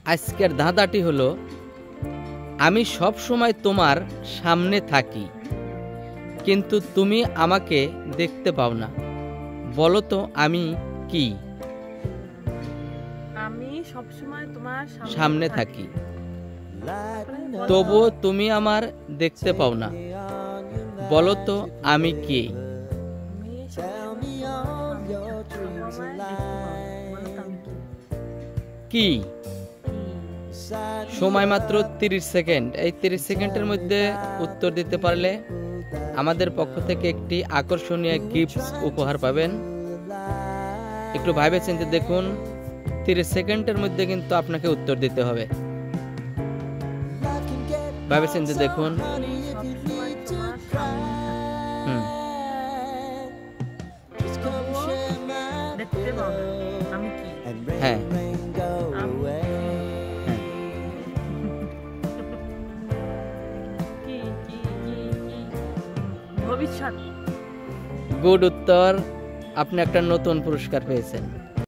আজকের ধাঁধাটি হলো, আমি সব সময় তোমার সামনে থাকি, কিন্তু তুমি আমাকে দেখতে পাও না। বলো তো আমি কি? আমি সবসময় তোমার সামনে থাকি, তবুও তুমি আমার দেখতে পাও না। বলো তো আমি কি? আমি সবসময় তোমার সামনে থাকি, তবুও আমায় দেখতে পাও না। বলো তো আমি কি? কি? সময় মাত্র 30 সেকেন্ড। এই 30 সেকেন্ডের মধ্যে উত্তর দিতে পারলে আমাদের পক্ষ থেকে একটি আকর্ষণীয় গিফট উপহার পাবেন। একটু ভাবে চিন্তে দেখুন, 30 সেকেন্ডের মধ্যে কিন্তু আপনাকে উত্তর দিতে হবে। ভাবে চিন্তে দেখুন। আমি সবসময় তোমার সামনে থাকি, তবুও দেখতে পাও না। আমি কি? হ্যাঁ, আমি হ্যাঁ। কি কি কি কি ভবিষ্যৎ। গুড উত্তর। আপনি একটা নতুন পুরস্কার পেয়েছেন।